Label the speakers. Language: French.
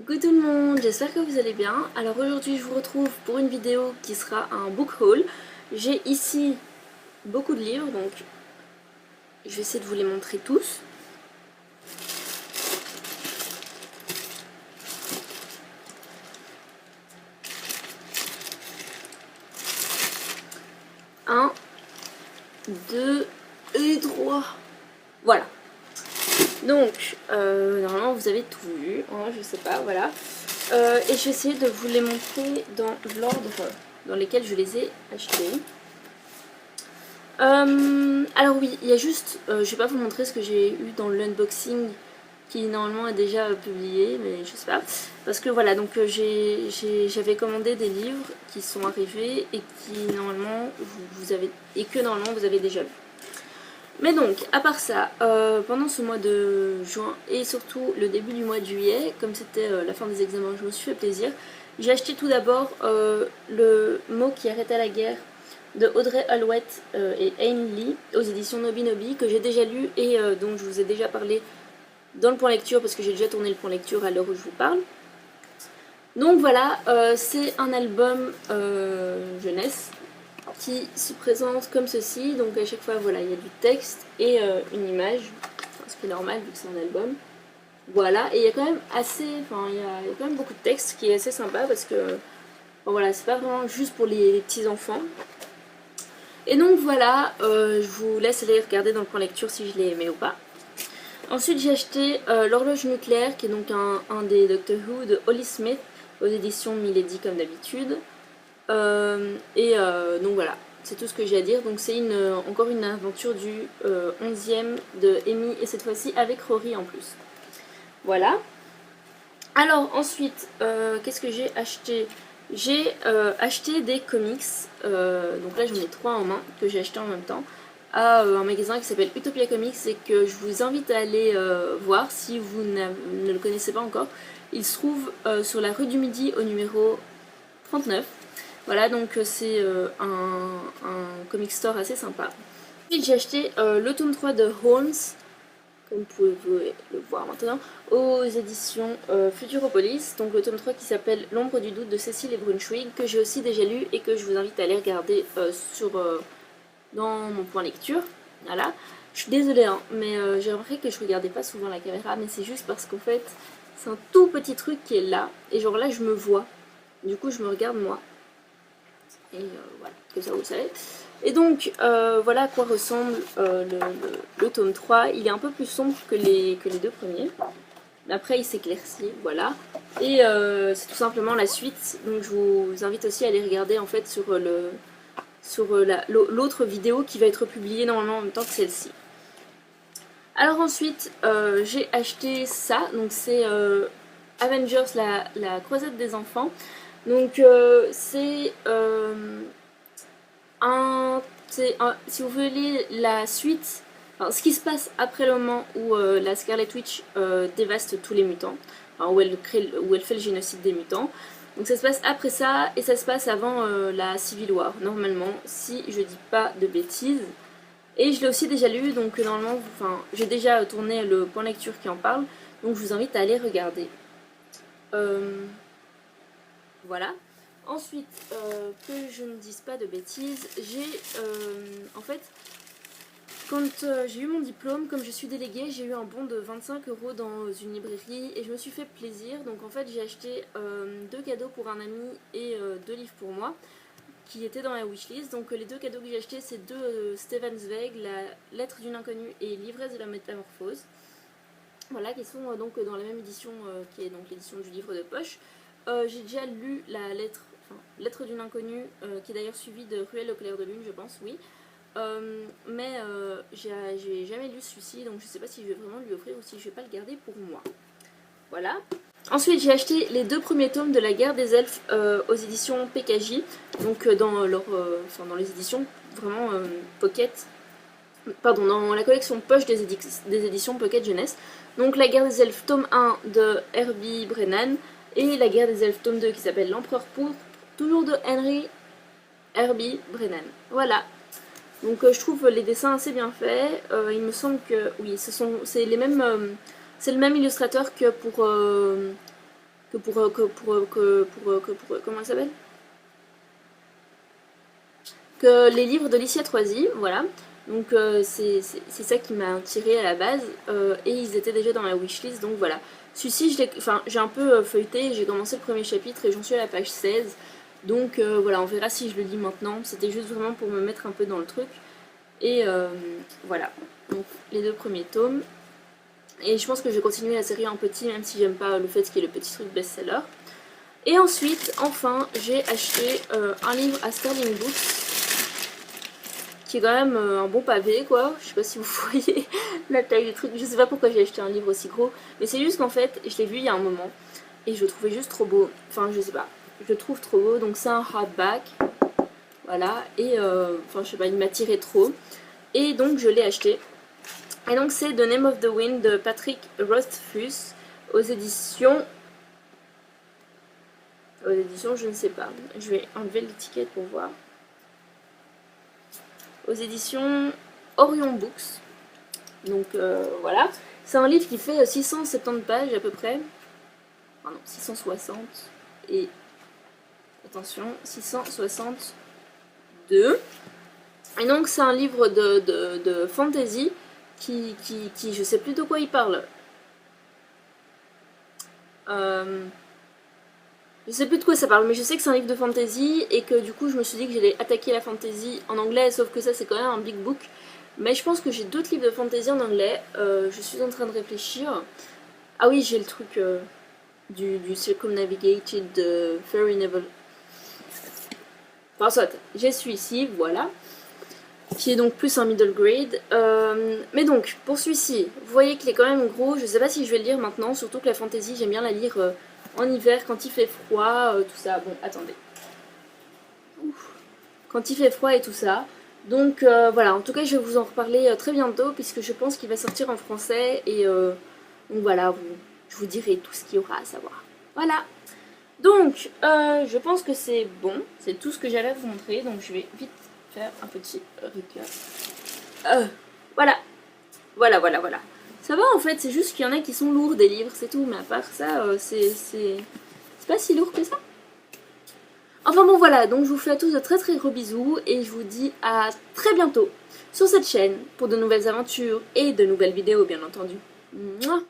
Speaker 1: Coucou tout le monde, j'espère que vous allez bien. Alors aujourd'hui je vous retrouve pour une vidéo qui sera un book haul. J'ai ici beaucoup de livres, donc je vais essayer de vous les montrer tous. Un, deux et trois. Voilà. Donc normalement vous avez tout vu, hein, je sais pas, voilà. Et je vais essayer de vous les montrer dans l'ordre dans lesquels je les ai achetés. Alors oui, il y a juste, je vais pas vous montrer ce que j'ai eu dans l'unboxing qui normalement est déjà publié, mais je sais pas. Parce que voilà, donc j'avais commandé des livres qui sont arrivés et qui normalement vous avez, et que normalement vous avez déjà vu. Mais donc, à part ça, pendant ce mois de juin et surtout le début du mois de juillet, comme c'était la fin des examens, je me suis fait plaisir. J'ai acheté tout d'abord le mot qui arrêta la guerre de Audrey Alwett et Ayn Lee aux éditions Nobi Nobi, que j'ai déjà lu et dont je vous ai déjà parlé dans le point lecture parce que j'ai déjà tourné le point lecture à l'heure où je vous parle. Donc voilà, c'est un album jeunesse qui se présente comme ceci. Donc à chaque fois, voilà, il y a du texte et une image, enfin, ce qui est normal vu que c'est un album. Voilà, et il y a quand même assez, enfin il y a quand même beaucoup de texte qui est assez sympa parce que bon, voilà, c'est pas vraiment juste pour les petits enfants. Et donc voilà, je vous laisse aller regarder dans le point lecture si je l'ai aimé ou pas. Ensuite j'ai acheté l'horloge nucléaire qui est donc un des Doctor Who de Holly Smith aux éditions Milady comme d'habitude. Donc voilà, c'est tout ce que j'ai à dire. Donc c'est encore une aventure du 11e de Amy et cette fois-ci avec Rory en plus. Voilà. Alors ensuite, qu'est-ce que j'ai acheté? J'ai acheté des comics, donc là j'en ai 3 en main que j'ai acheté en même temps à un magasin qui s'appelle Utopia Comics et que je vous invite à aller voir si vous ne le connaissez pas encore. Il se trouve sur la rue du Midi au numéro 39. Voilà, donc c'est un comic store assez sympa. Ensuite j'ai acheté le tome 3 de Horns, comme vous pouvez le voir maintenant, aux éditions Futuropolis, donc le tome 3 qui s'appelle L'ombre du doute de Cécile et Brunschwig, que j'ai aussi déjà lu et que je vous invite à aller regarder dans mon point lecture. Voilà. Je suis désolée, hein, mais j'ai remarqué que je regardais pas souvent la caméra, mais c'est juste parce qu'en fait, c'est un tout petit truc qui est là, et genre là je me vois, du coup je me regarde moi. Et voilà, comme ça vous le savez. Et donc voilà à quoi ressemble le tome 3. Il est un peu plus sombre que les deux premiers. Après il s'éclaircit, voilà. Et c'est tout simplement la suite. Donc je vous invite aussi à aller regarder en fait sur l'autre vidéo qui va être publiée normalement en même temps que celle-ci. Alors ensuite j'ai acheté ça. Donc c'est Avengers, la croisade des enfants. Donc c'est si vous voulez la suite, enfin, ce qui se passe après le moment où la Scarlet Witch dévaste tous les mutants, enfin, où elle fait le génocide des mutants. Donc ça se passe après ça et ça se passe avant la Civil War, normalement, si je dis pas de bêtises. Et je l'ai aussi déjà lu, donc normalement, enfin, j'ai déjà tourné le point lecture qui en parle, donc je vous invite à aller regarder. Voilà. Ensuite, que je ne dise pas de bêtises, j'ai en fait, quand j'ai eu mon diplôme, comme je suis déléguée, j'ai eu un bon de 25 € dans une librairie et je me suis fait plaisir. Donc en fait, j'ai acheté 2 cadeaux pour un ami et 2 livres pour moi qui étaient dans la wishlist. Donc les 2 cadeaux que j'ai achetés, c'est 2 Stefan Zweig, La lettre d'une inconnue et L'ivresse de la métamorphose. Voilà, qui sont donc dans la même édition qui est donc l'édition du livre de poche. J'ai déjà lu la lettre d'une inconnue, qui est d'ailleurs suivie de Ruelle au clair de lune, je pense, oui. Mais j'ai jamais lu celui-ci, donc je sais pas si je vais vraiment lui offrir ou si je vais pas le garder pour moi. Voilà. Ensuite, j'ai acheté les 2 premiers tomes de la guerre des elfes aux éditions PKJ, donc dans les éditions vraiment pocket, pardon, dans la collection poche des éditions Pocket Jeunesse. Donc la guerre des elfes tome 1 de Herbie Brennan et la guerre des elfes tome 2 qui s'appelle L'Empereur Pourpre, toujours de Herbie Brennan. Voilà. Donc je trouve les dessins assez bien faits. Il me semble que oui, c'est le même illustrateur que pour comment ça s'appelle, que les livres de Licia Troisi, voilà. Donc c'est ça qui m'a attirée à la base, et ils étaient déjà dans ma wishlist, donc voilà. Celui-ci, j'ai un peu feuilleté, j'ai commencé le premier chapitre et j'en suis à la page 16. Donc voilà, on verra si je le lis maintenant. C'était juste vraiment pour me mettre un peu dans le truc. Et voilà, donc les 2 premiers tomes. Et je pense que je vais continuer la série en petit, même si j'aime pas le fait qu'il y ait le petit truc best-seller. Et ensuite, enfin, j'ai acheté un livre à Sterling Books, qui est quand même un bon pavé, quoi. Je sais pas si vous voyez la taille du truc. Je sais pas pourquoi j'ai acheté un livre aussi gros, mais c'est juste qu'en fait, je l'ai vu il y a un moment et je le trouvais juste trop beau. Enfin, je sais pas, je le trouve trop beau. Donc c'est un hardback, voilà. Et enfin, je sais pas, il m'a tiré trop. Et donc je l'ai acheté. Et donc c'est The Name of the Wind de Patrick Rothfuss aux éditions. Aux éditions, je ne sais pas. Je vais enlever l'étiquette pour voir. Aux éditions Orion Books. Donc voilà. C'est un livre qui fait 670 pages à peu près. Enfin non, 660. Et attention, 662. Et donc c'est un livre de fantasy qui je sais plus de quoi il parle. Je sais plus de quoi ça parle, mais je sais que c'est un livre de fantasy et que du coup je me suis dit que j'allais attaquer la fantasy en anglais, sauf que ça c'est quand même un big book. Mais je pense que j'ai d'autres livres de fantasy en anglais, je suis en train de réfléchir. Ah oui, j'ai le truc du Circumnavigated de Fairy Never. Enfin soit, j'ai celui-ci, voilà. Qui est donc plus un middle grade. Mais donc, pour celui-ci, vous voyez qu'il est quand même gros. Je sais pas si je vais le lire maintenant, surtout que la fantasy, j'aime bien la lire en hiver quand il fait froid, tout ça. Bon, attendez. Ouf. Quand il fait froid et tout ça. Donc voilà, en tout cas, je vais vous en reparler très bientôt, puisque je pense qu'il va sortir en français. Et donc voilà, je vous dirai tout ce qu'il y aura à savoir. Voilà. Donc, je pense que c'est bon. C'est tout ce que j'avais à vous montrer. Donc, je vais vite faire un petit recap. Voilà. Voilà. Ça va en fait, c'est juste qu'il y en a qui sont lourds des livres, c'est tout. Mais à part ça, c'est pas si lourd que ça. Enfin bon voilà, donc je vous fais à tous de très très gros bisous et je vous dis à très bientôt sur cette chaîne pour de nouvelles aventures et de nouvelles vidéos bien entendu. Mouah.